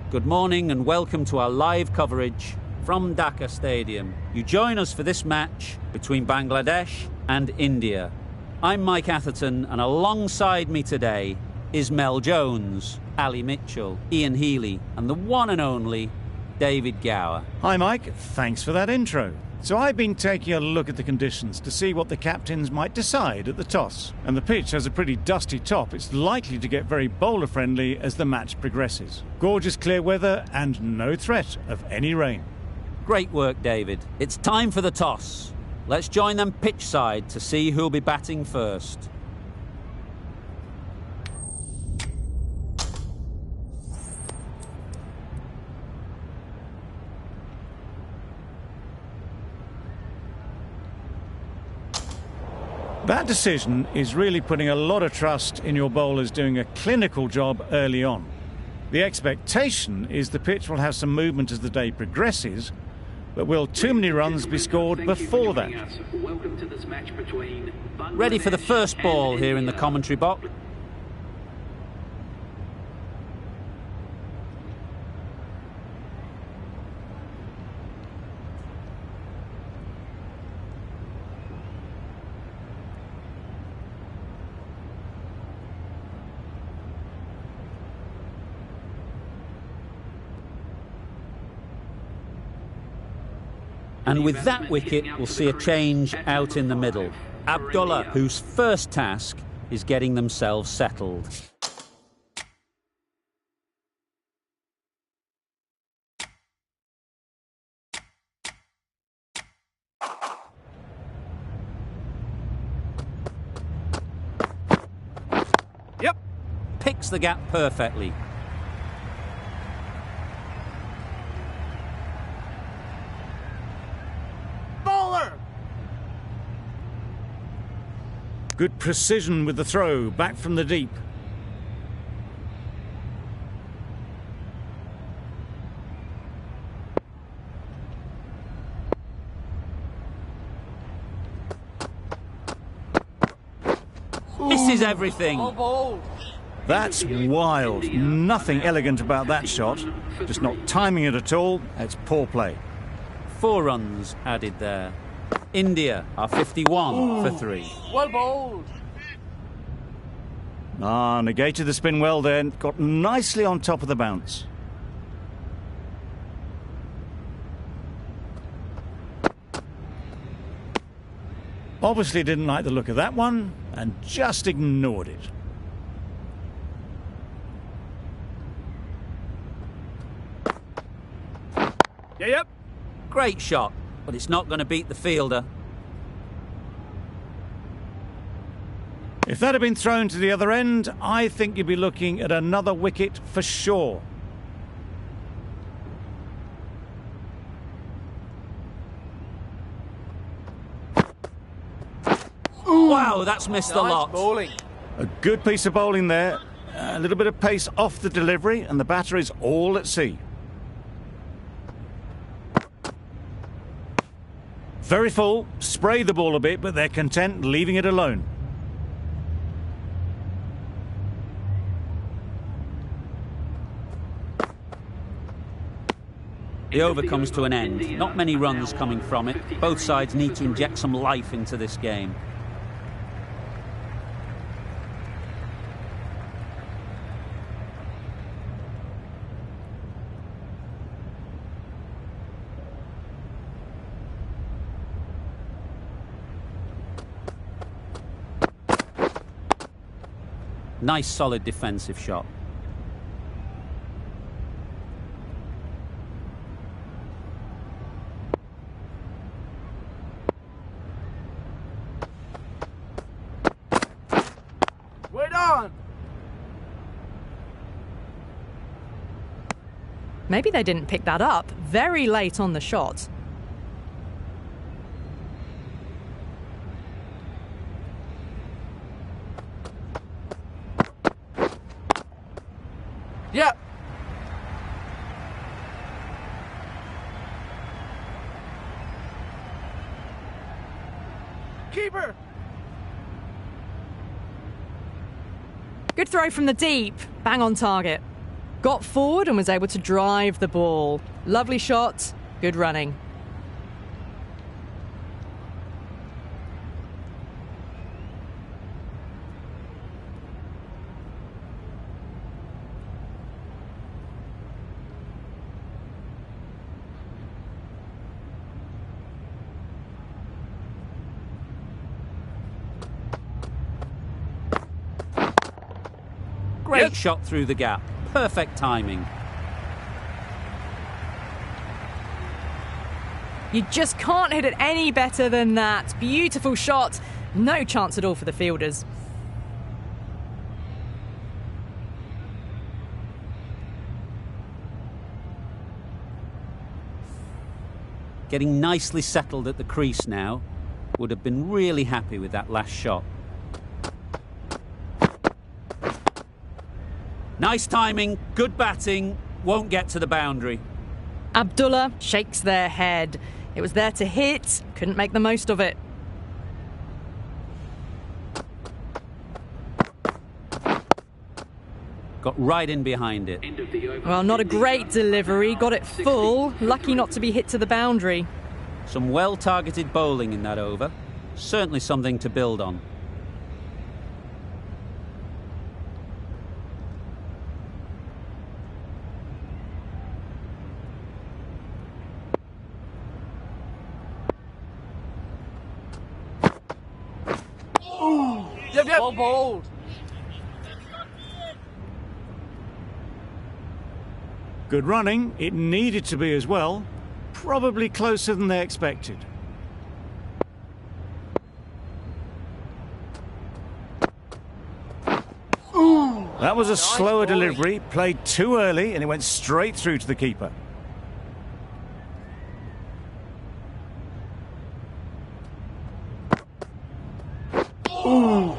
Good morning and welcome to our live coverage from Dhaka Stadium. You join us for this match between Bangladesh and India. I'm Mike Atherton, and alongside me today is Mel Jones, Ali Mitchell, Ian Healy, and the one and only David Gower. Hi Mike, thanks for that intro. So I've been taking a look at the conditions to see what the captains might decide at the toss. And the pitch has a pretty dusty top. It's likely to get very bowler friendly as the match progresses. Gorgeous clear weather and no threat of any rain. Great work, David. It's time for the toss. Let's join them pitch side to see who'll be batting first. That decision is really putting a lot of trust in your bowlers doing a clinical job early on. The expectation is the pitch will have some movement as the day progresses, but will too many runs be scored before that? Ready for the first ball here in the commentary box. And with that wicket, we'll see a change out in the middle. Abdullah, whose first task is getting themselves settled. Yep. Picks the gap perfectly. Good precision with the throw, back from the deep. Misses everything. That's wild. Nothing elegant about that shot. Just not timing it at all. It's poor play. 4 runs added there. India are 51 for 3. Well bowled. Negated the spin well then. Got nicely on top of the bounce. Obviously didn't like the look of that one and just ignored it. Yep. Great shot, but it's not going to beat the fielder. If that had been thrown to the other end, I think you'd be looking at another wicket for sure. Wow, that's missed a lot. Bowling. A good piece of bowling there. A little bit of pace off the delivery, and the batter is all at sea. Very full, spray the ball a bit, but they're content leaving it alone. The over comes to an end. Not many runs coming from it. Both sides need to inject some life into this game. Nice solid defensive shot. Wait on. Maybe they didn't pick that up very late on the shot. Yeah. Keeper. Good throw from the deep. Bang on target. Got forward and was able to drive the ball. Lovely shot, good running. Great shot through the gap. Perfect timing. You just can't hit it any better than that. Beautiful shot. No chance at all for the fielders. Getting nicely settled at the crease now. Would have been really happy with that last shot. Nice timing, good batting, won't get to the boundary. Abdullah shakes their head. It was there to hit, couldn't make the most of it. Got right in behind it. Well, not a great delivery, got it full, lucky not to be hit to the boundary. Some well-targeted bowling in that over. Certainly something to build on. Yep. Well bowled. Good running. It needed to be as well. Probably closer than they expected. That was a slower delivery, played too early, and it went straight through to the keeper.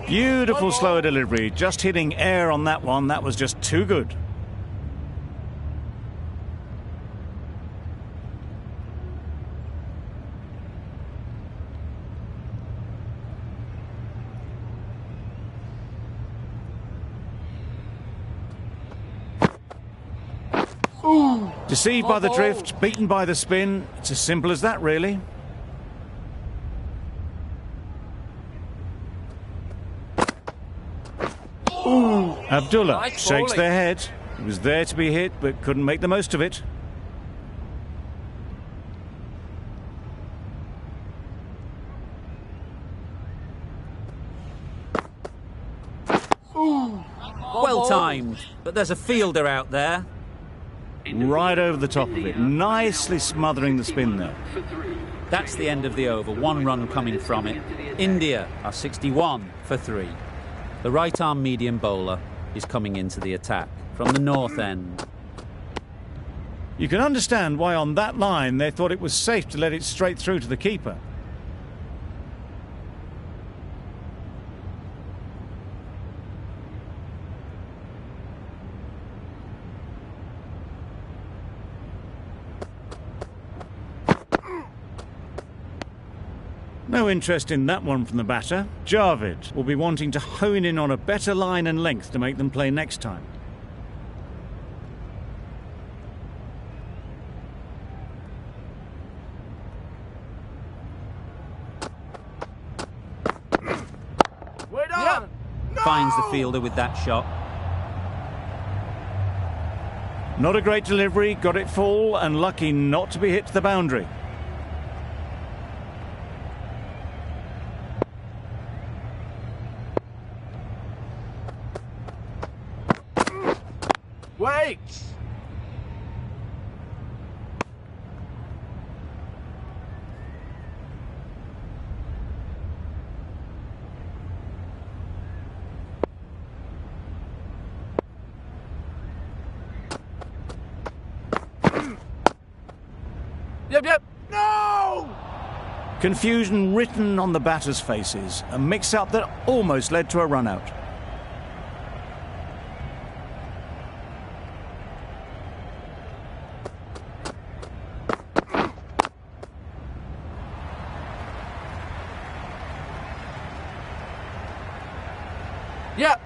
Beautiful slower delivery, just hitting air on that one. That was just too good. Deceived by the drift, beaten by the spin. It's as simple as that, really. Abdullah Nice shakes bowling. their head. It was there to be hit, but couldn't make the most of it. Well timed, but there's a fielder out there. Right over the top of it, nicely smothering the spin there. That's the end of the over. 1 run coming from it. India are 61 for 3. The right-arm medium bowler is coming into the attack from the north end. You can understand why on that line they thought it was safe to let it straight through to the keeper. No interest in that one from the batter. Javed will be wanting to hone in on a better line and length to make them play next time. Wait on. No! Finds the fielder with that shot. Not a great delivery, got it full and lucky not to be hit to the boundary. Wait. Yep. No! Confusion written on the batters' faces. A mix-up that almost led to a run-out. Yep.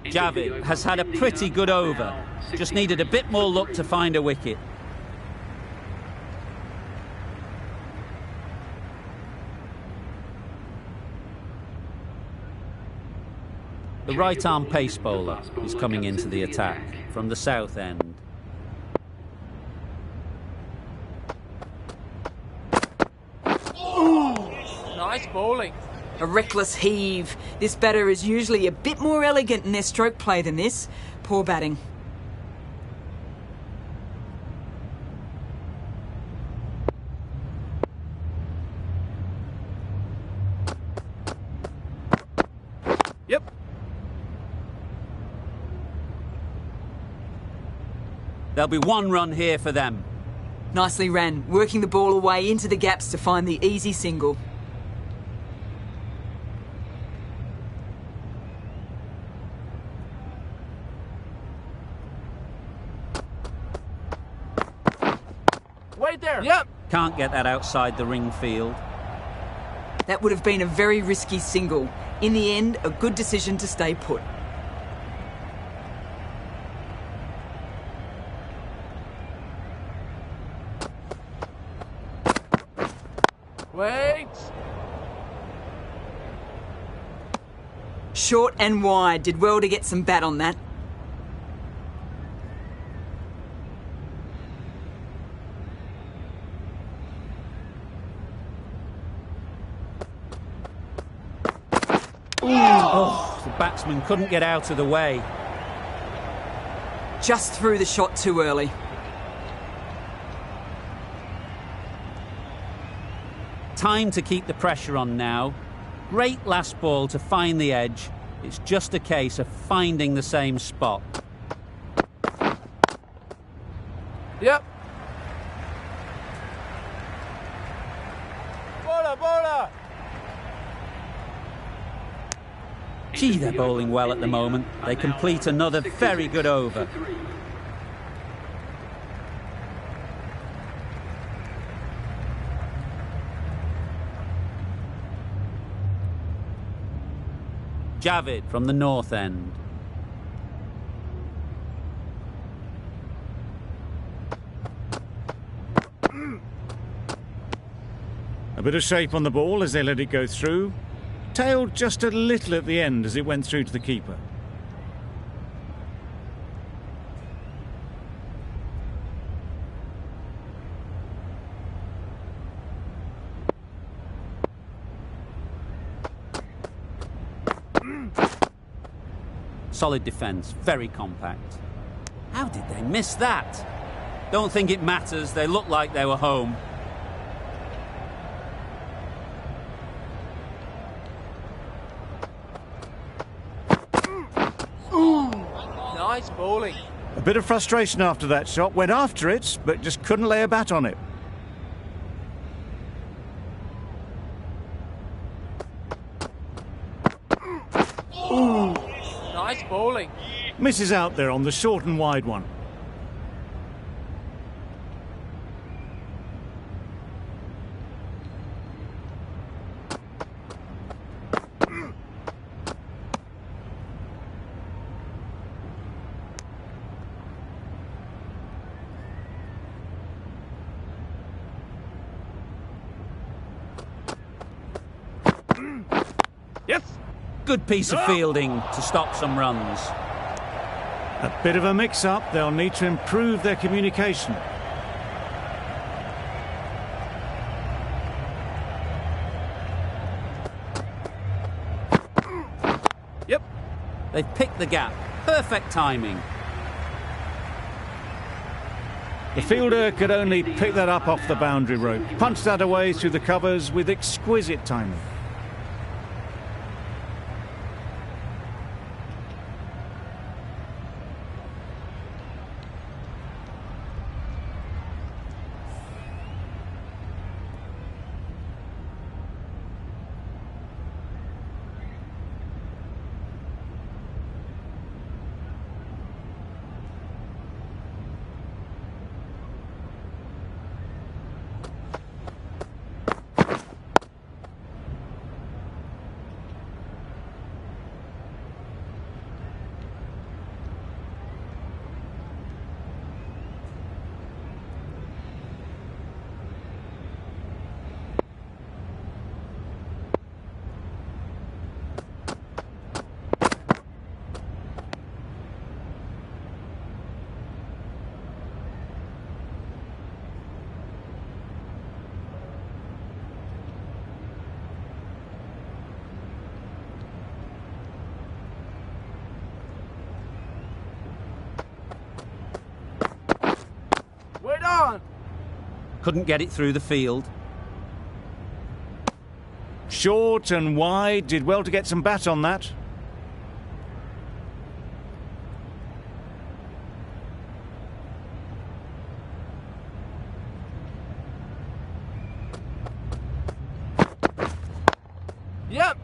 Javid has had a pretty good over. Just needed a bit more luck to find a wicket. The right-arm pace bowler is coming into the attack from the south end. Nice bowling. A reckless heave. This batter is usually a bit more elegant in their stroke play than this. Poor batting. Yep. There'll be one run here for them. Nicely ran, working the ball away into the gaps to find the easy single. Wait there. Yep. Can't get that outside the ring field. That would have been a very risky single. In the end, a good decision to stay put. Wait. Short and wide. Did well to get some bat on that. Oh, the batsman couldn't get out of the way. Just threw the shot too early. Time to keep the pressure on now. Great last ball to find the edge. It's just a case of finding the same spot. Yep. Bowler, bowler. Gee, they're bowling well at the moment. They complete another very good over. Javid from the north end. A bit of shape on the ball as they let it go through. Tailed just a little at the end as it went through to the keeper. Solid defence, very compact. How did they miss that? Don't think it matters, they looked like they were home. Nice bowling. A bit of frustration after that shot. Went after it, but just couldn't lay a bat on it. Nice bowling. Misses out there on the short and wide one. Yes. Good piece of fielding to stop some runs. A bit of a mix-up. They'll need to improve their communication. Yep. They've picked the gap. Perfect timing. The fielder could only pick that up off the boundary rope. Punched that away through the covers with exquisite timing. Couldn't get it through the field. Short and wide, did well to get some bat on that. Yep.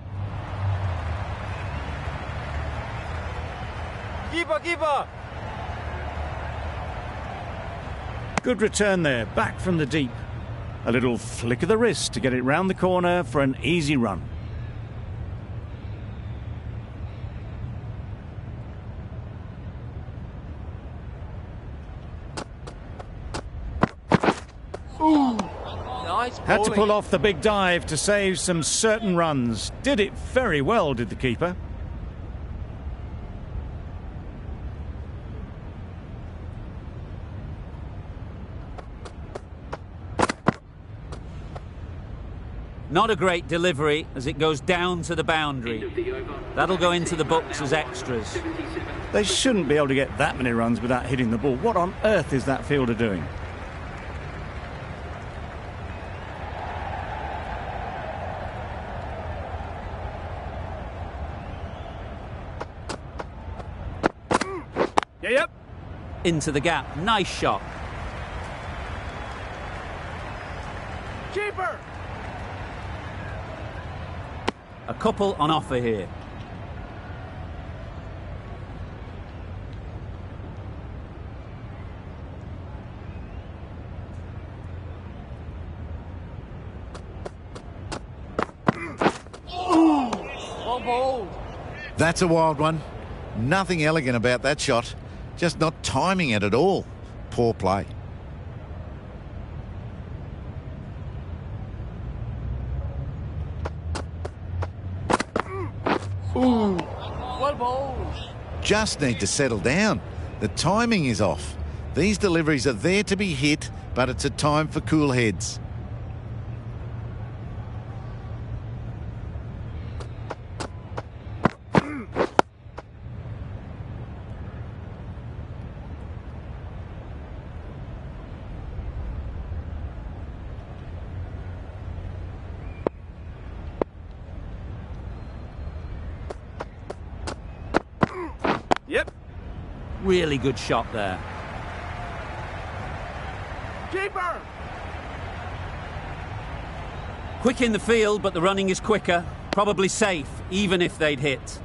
Keeper, keeper. Good return there, back from the deep. A little flick of the wrist to get it round the corner for an easy run. Nice Had to bowling. pull off the big dive to save some certain runs. Did it very well, did the keeper. Not a great delivery as it goes down to the boundary. That'll go into the books as extras. They shouldn't be able to get that many runs without hitting the ball. What on earth is that fielder doing? Yep. Into the gap. Nice shot. Keeper. A couple on offer here. Well bowled. That's a wild one. Nothing elegant about that shot. Just not timing it at all. Poor play. Well bowled. Just need to settle down. The timing is off. These deliveries are there to be hit, but it's a time for cool heads. Yep. Really good shot there. Keeper. Quick in the field, but the running is quicker. Probably safe, even if they'd hit.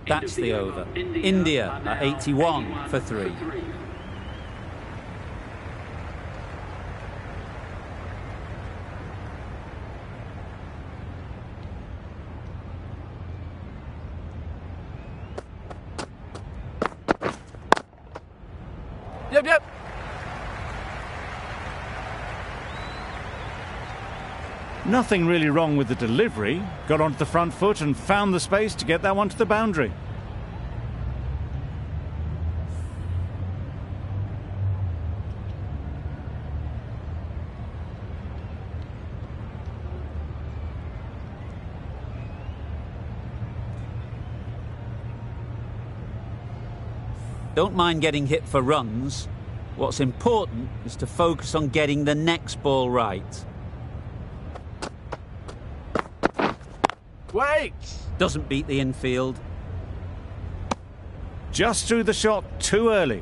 That's the over. India at 81 for 3. Yep. Nothing really wrong with the delivery. Got onto the front foot and found the space to get that one to the boundary. Don't mind getting hit for runs. What's important is to focus on getting the next ball right. Wait. Doesn't beat the infield. Just threw the shot too early.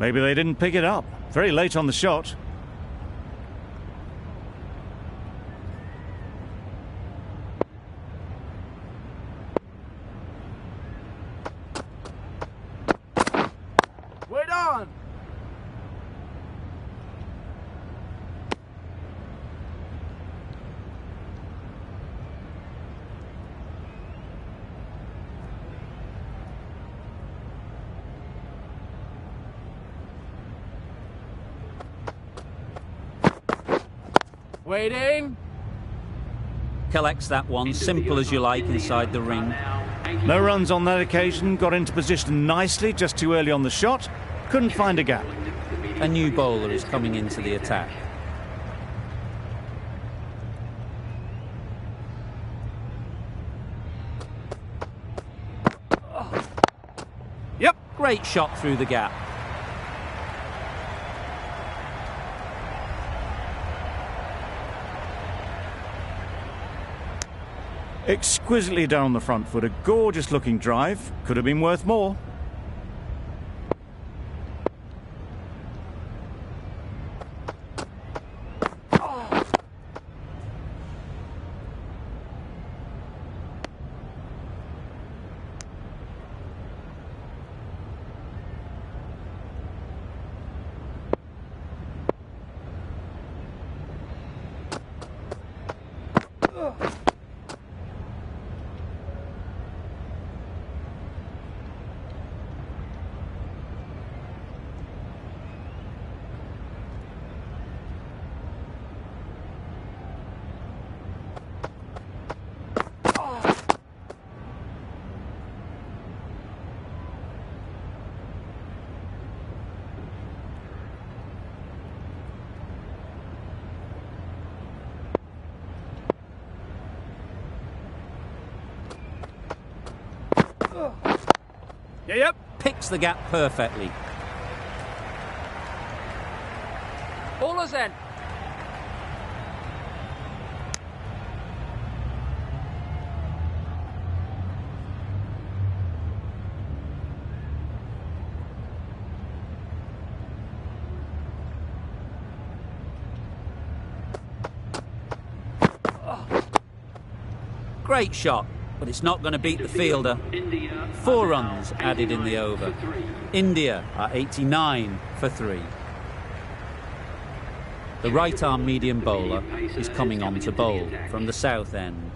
Maybe they didn't pick it up. Very late on the shot. Waiting. Collects that one, simple as you like, inside the ring. No runs on that occasion, got into position nicely, just too early on the shot. Couldn't find a gap. A new bowler is coming into the attack. Yep. Great shot through the gap. Exquisitely down the front foot, a gorgeous looking drive. Could have been worth more. Yeah, yep. Picks the gap perfectly. Bowler's end. Great shot, but it's not going to beat the fielder. 4 runs added in the over. India are 89 for 3. The right-arm medium bowler is coming on to bowl from the south end.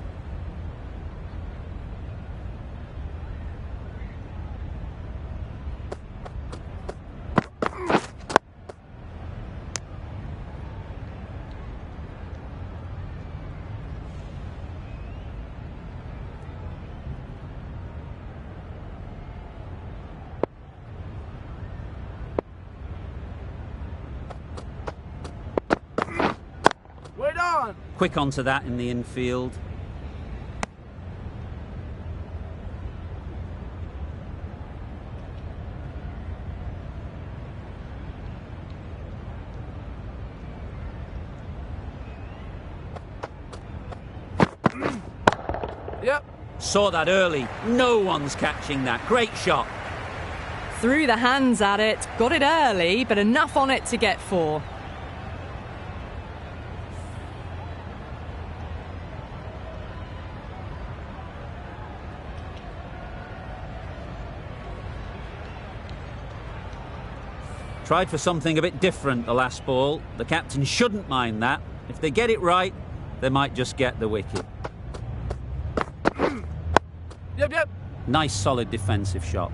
Wait on. Quick onto that in the infield. Yep. Saw that early. No one's catching that. Great shot. Threw the hands at it, got it early, but enough on it to get 4. Tried for something a bit different the last ball. The captain shouldn't mind that. If they get it right, they might just get the wicket. Yep, yep. Nice solid defensive shot.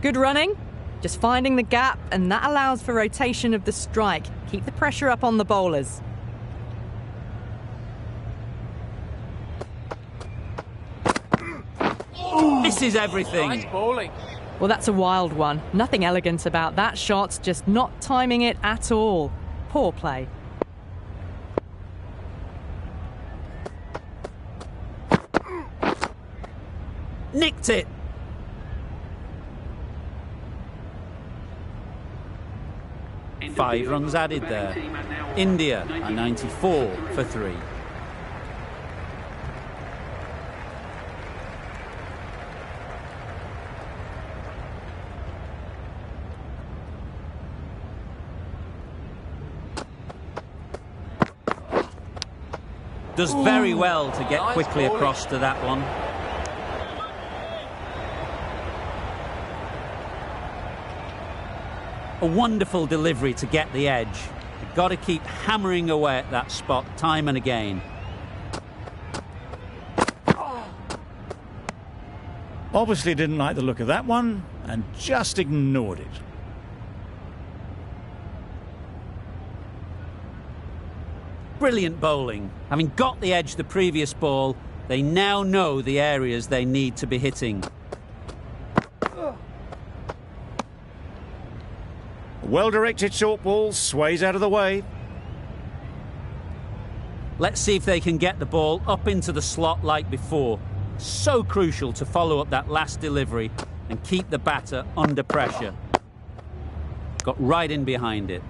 Good running, just finding the gap, and that allows for rotation of the strike. Keep the pressure up on the bowlers. This is everything. Nice bowling. Well, that's a wild one. Nothing elegant about that shot, just not timing it at all. Poor play. Nicked it. Five runs added there. India are 94 for 3. Does very well to get Nice quickly bowling. across to that one. A wonderful delivery to get the edge. You've got to keep hammering away at that spot time and again. Obviously didn't like the look of that one and just ignored it. Brilliant bowling. Having got the edge the previous ball, they now know the areas they need to be hitting. A well-directed short ball sways out of the way. Let's see if they can get the ball up into the slot like before. So crucial to follow up that last delivery and keep the batter under pressure. Got right in behind it.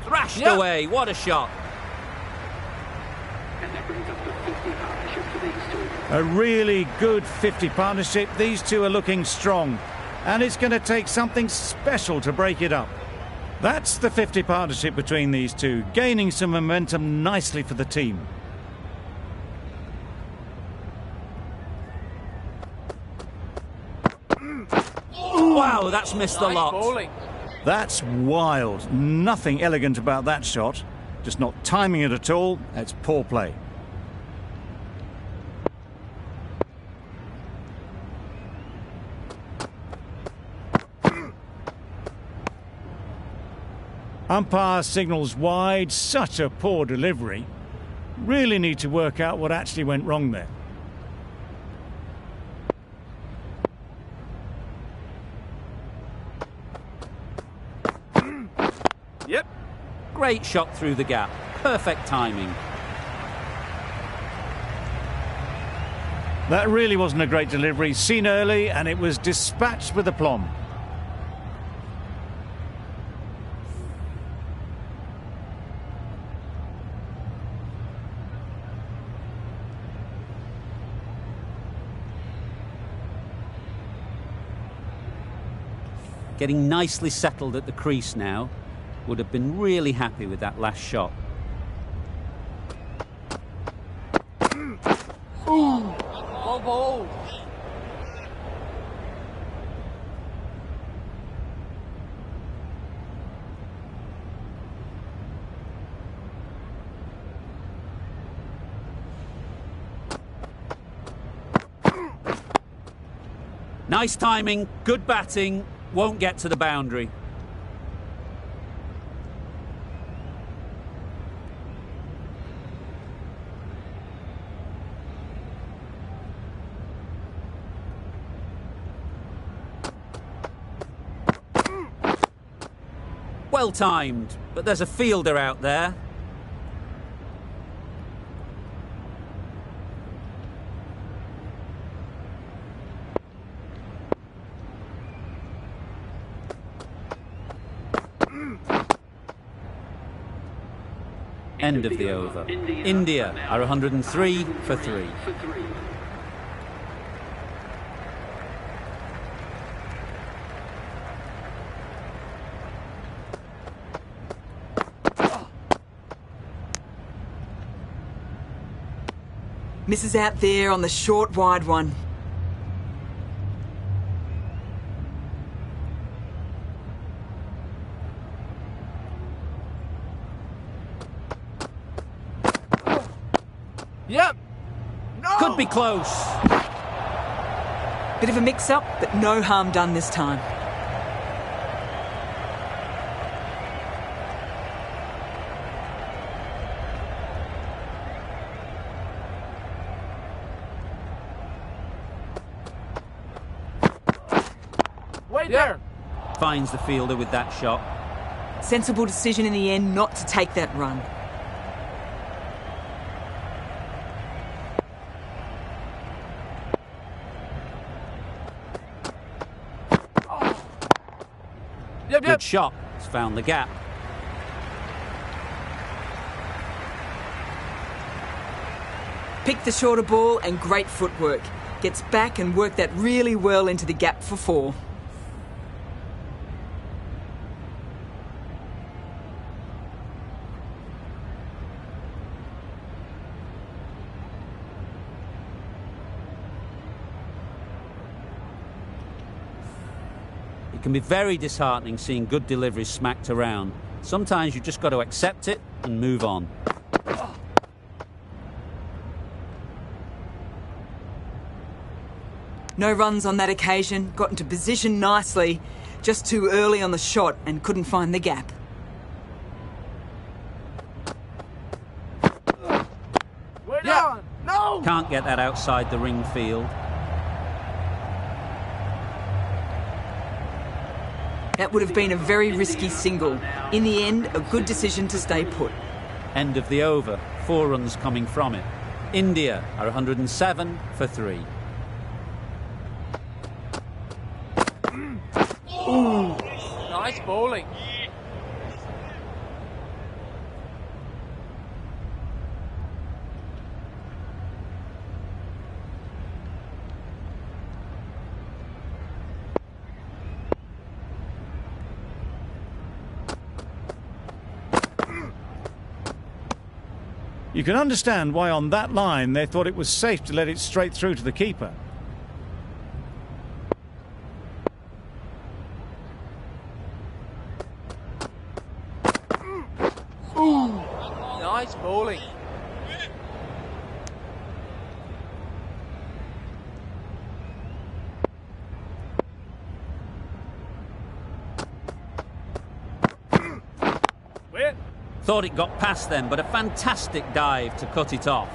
Thrashed away, what a shot. A really good 50 partnership. These two are looking strong, and it's going to take something special to break it up. That's the 50 partnership between these two, gaining some momentum nicely for the team. Wow, that's missed the Nice lot. bowling. That's wild. Nothing elegant about that shot. Just not timing it at all. It's poor play. Umpire signals wide. Such a poor delivery. Really need to work out what actually went wrong there. Yep. Great shot through the gap. Perfect timing. That really wasn't a great delivery. Seen early, and it was dispatched with aplomb. Getting nicely settled at the crease now. Would have been really happy with that last shot. Well bowled. Nice timing, good batting, won't get to the boundary. Well timed, but there's a fielder out there. End of the over. India are 103 for 3. Misses out there on the short wide one. Yep. No. Could be close. Bit of a mix-up, but no harm done this time. Wait there. Finds the fielder with that shot. Sensible decision in the end not to take that run. Yep, Good yep. shot. It's found the gap. Picked the shorter ball and great footwork. Gets back and worked that really well into the gap for 4. can be very disheartening seeing good deliveries smacked around. Sometimes you've just got to accept it and move on. No runs on that occasion, got into position nicely, just too early on the shot and couldn't find the gap. Wait on! No! Can't get that outside the ring field. That would have been a very risky single. In the end, a good decision to stay put. End of the over. 4 runs coming from it. India are 107 for 3. Nice bowling. You can understand why on that line they thought it was safe to let it straight through to the keeper. Nice bowling. Wait. Thought it got past them, but a fantastic dive to cut it off.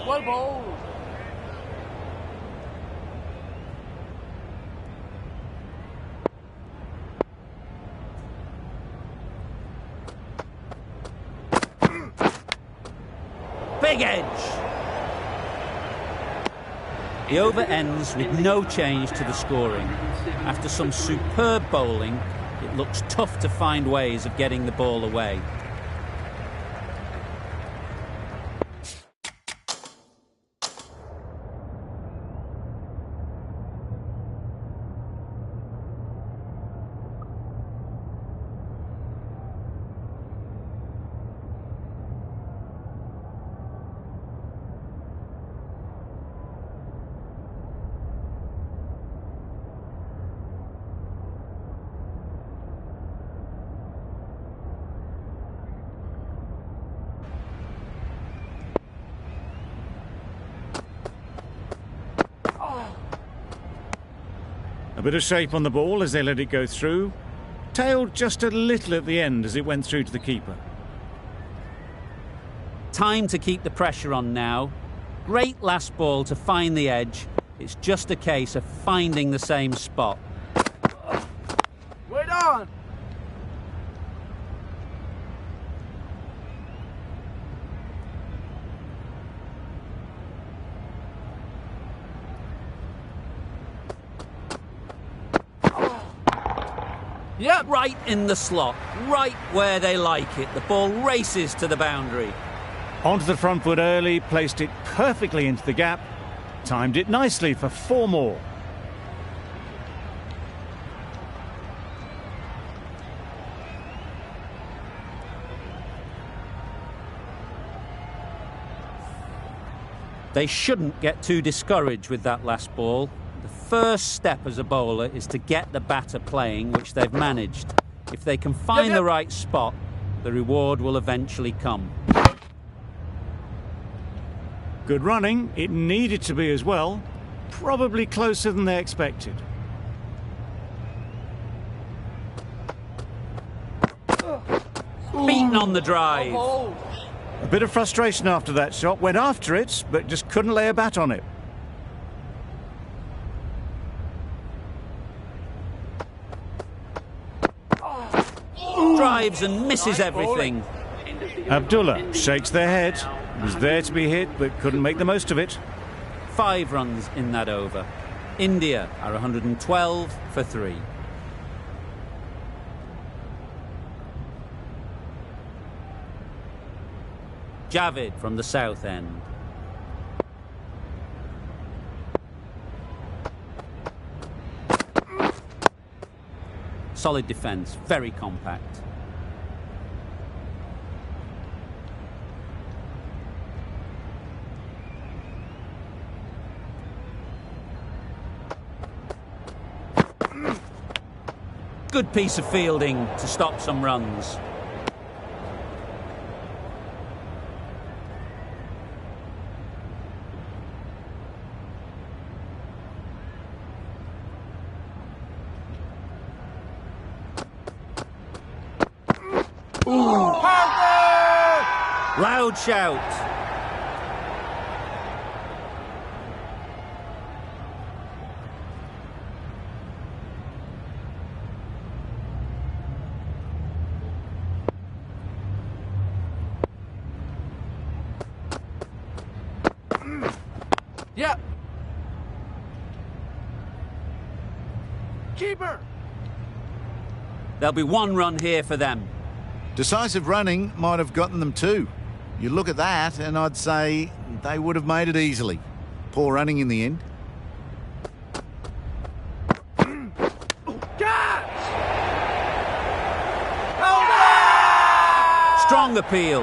Well bowled. Big edge! The over ends with no change to the scoring. After some superb bowling, it looks tough to find ways of getting the ball away. A bit of shape on the ball as they let it go through. Tailed just a little at the end as it went through to the keeper. Time to keep the pressure on now. Great last ball to find the edge. It's just a case of finding the same spot. Wait on! Yep, right in the slot, right where they like it. The ball races to the boundary. Onto the front foot early, placed it perfectly into the gap, timed it nicely for 4 more. They shouldn't get too discouraged with that last ball. The first step as a bowler is to get the batter playing, which they've managed. If they can find the right spot, the reward will eventually come. Good running, it needed to be as well. Probably closer than they expected. Beaten on the drive. Bowled. A bit of frustration after that shot, went after it, but just couldn't lay a bat on it. Drives and misses everything. Abdullah shakes their head. Was there to be hit, but couldn't make the most of it. 5 runs in that over. India are 112 for 3. Javid from the south end. Solid defence, very compact. Good piece of fielding to stop some runs. Loud shout. Yeah. Keeper. There'll be one run here for them. Decisive running might have gotten them two. You look at that and I'd say they would have made it easily. Poor running in the end. Strong appeal.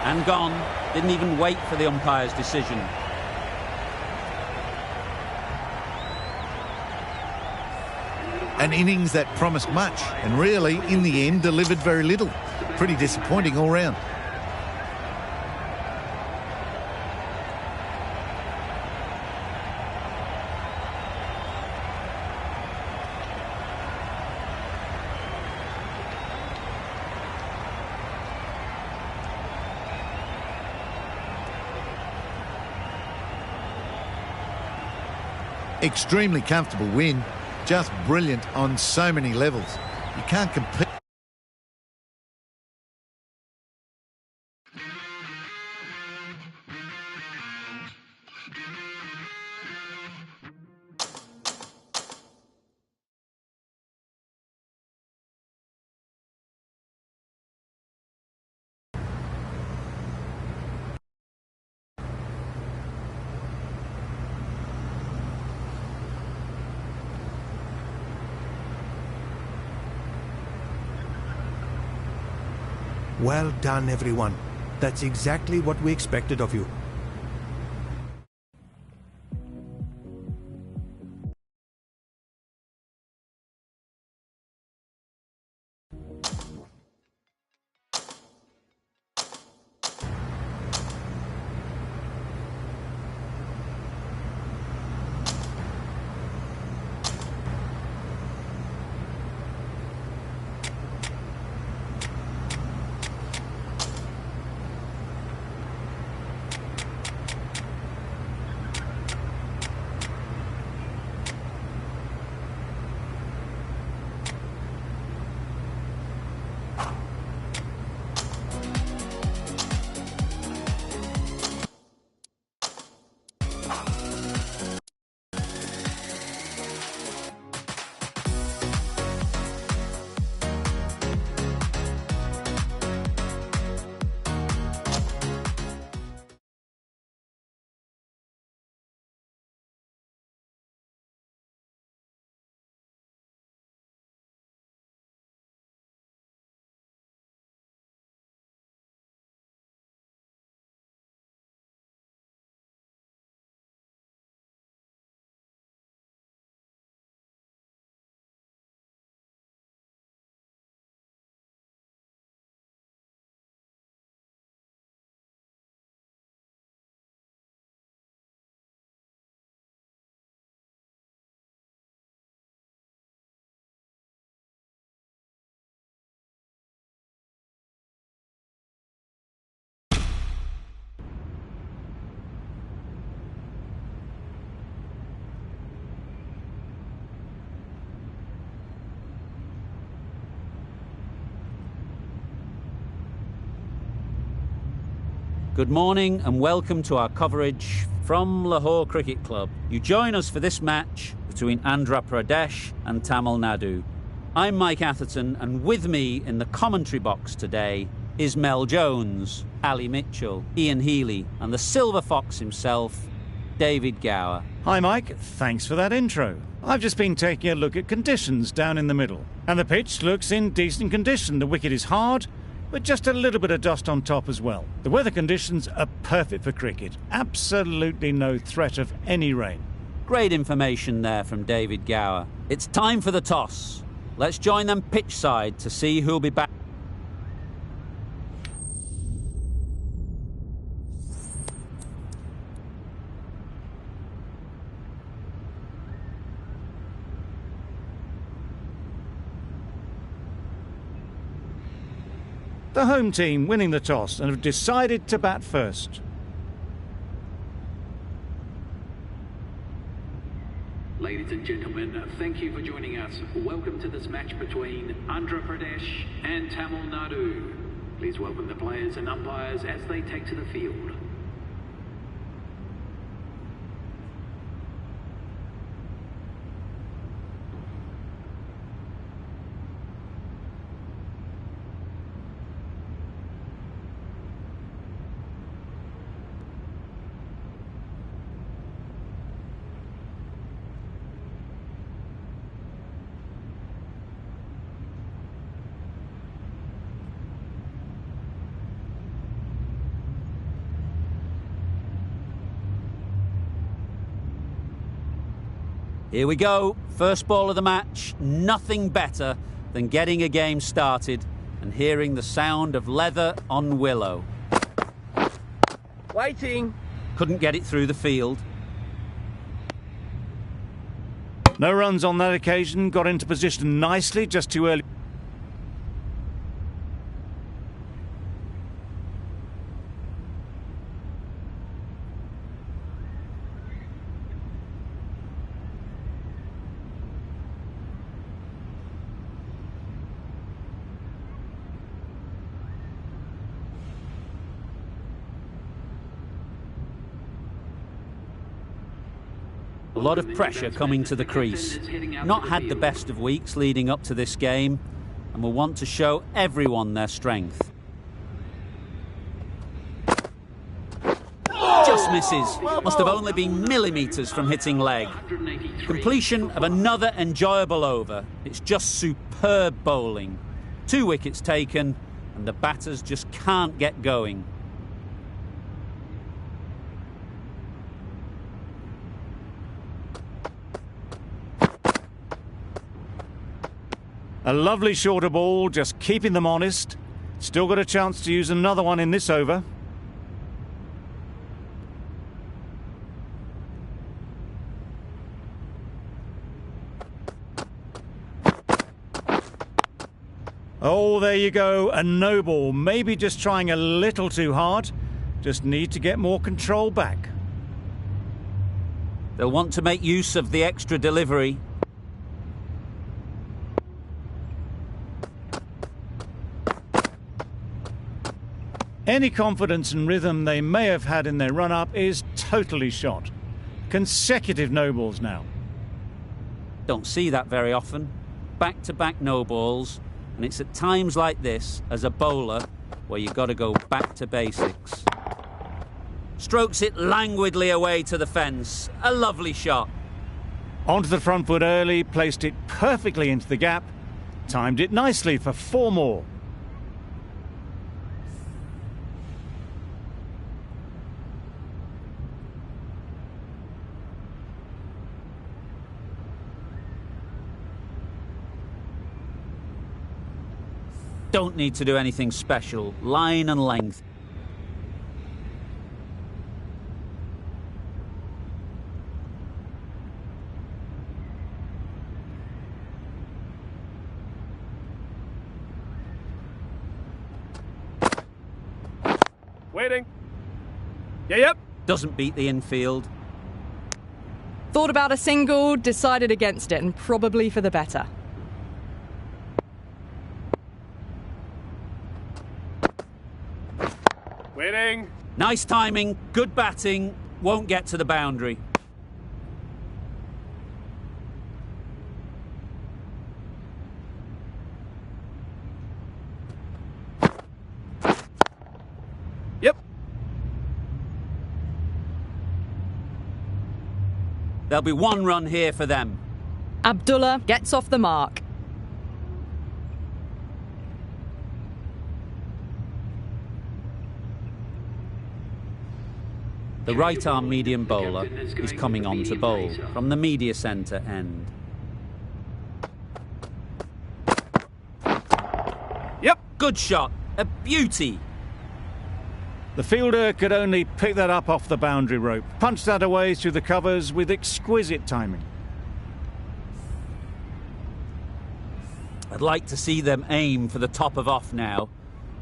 And gone. Didn't even wait for the umpire's decision. An innings that promised much and really, in the end, delivered very little. Pretty disappointing all round. Extremely comfortable win. Just brilliant on so many levels. You can't compete. Well done, everyone. That's exactly what we expected of you. Good morning and welcome to our coverage from Lahore Cricket Club. You join us for this match between Andhra Pradesh and Tamil Nadu. I'm Mike Atherton, and with me in the commentary box today is Mel Jones, Ali Mitchell, Ian Healy, and the Silver Fox himself, David Gower. Hi Mike, thanks for that intro. I've just been taking a look at conditions down in the middle. And the pitch looks in decent condition. The wicket is hard, but just a little bit of dust on top as well. The weather conditions are perfect for cricket. Absolutely no threat of any rain. Great information there from David Gower. It's time for the toss. Let's join them pitch side to see who'll be back. The home team winning the toss and have decided to bat first. Ladies and gentlemen, thank you for joining us. Welcome to this match between Andhra Pradesh and Tamil Nadu. Please welcome the players and umpires as they take to the field. Here we go, first ball of the match. Nothing better than getting a game started and hearing the sound of leather on willow. Waiting. Couldn't get it through the field. No runs on that occasion, got into position nicely, just too early. A lot of pressure coming to the crease. Not had the best of weeks leading up to this game and will want to show everyone their strength. Just misses. Must have only been millimetres from hitting leg. Completion of another enjoyable over. It's just superb bowling. 2 wickets taken and the batters just can't get going. A lovely shorter ball, just keeping them honest. Still got a chance to use another one in this over. Oh, there you go, a no ball. Maybe just trying a little too hard. Just need to get more control back. They'll want to make use of the extra delivery. Any confidence and rhythm they may have had in their run-up is totally shot. Consecutive no-balls now. Don't see that very often. Back-to-back no-balls, and it's at times like this, as a bowler, where you've got to go back to basics. Strokes it languidly away to the fence. A lovely shot. Onto the front foot early, placed it perfectly into the gap. Timed it nicely for 4 more. Don't need to do anything special. Line and length. Waiting. Yep. Doesn't beat the infield. Thought about a single, decided against it, and probably for the better. Waiting. Nice timing, good batting, won't get to the boundary. Yep. There'll be 1 run here for them. Abdullah gets off the mark. The right-arm medium bowler is coming on to bowl from the media centre end. Yep. Good shot. A beauty. The fielder could only pick that up off the boundary rope, punched that away through the covers with exquisite timing. I'd like to see them aim for the top of off now.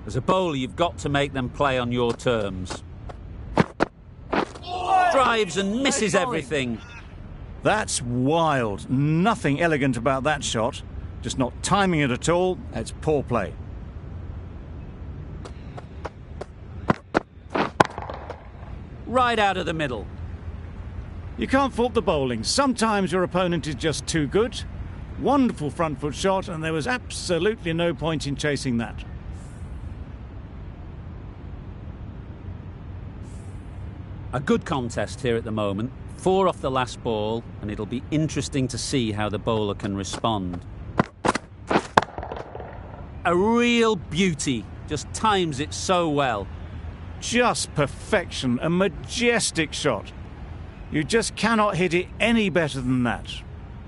As a bowler, you've got to make them play on your terms. Drives and misses everything. That's wild. Nothing elegant about that shot. Just not timing it at all. It's poor play. Right out of the middle. You can't fault the bowling. Sometimes your opponent is just too good. Wonderful front foot shot, and there was absolutely no point in chasing that. A good contest here at the moment. 4 off the last ball, and it'll be interesting to see how the bowler can respond. A real beauty. Just times it so well. Just perfection. A majestic shot. You just cannot hit it any better than that.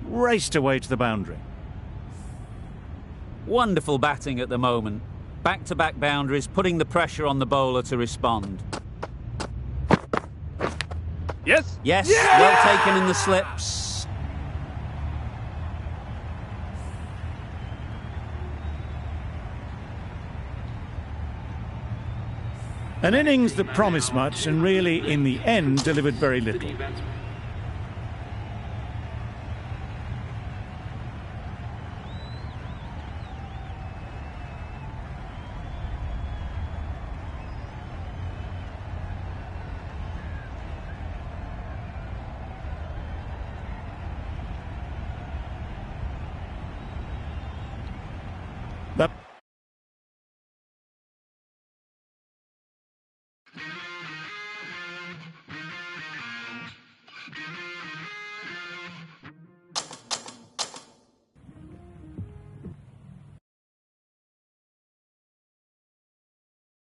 Raced away to the boundary. Wonderful batting at the moment. Back-to-back boundaries, putting the pressure on the bowler to respond. Yes. Yes, well taken in the slips. An innings that promised much and really, in the end, delivered very little.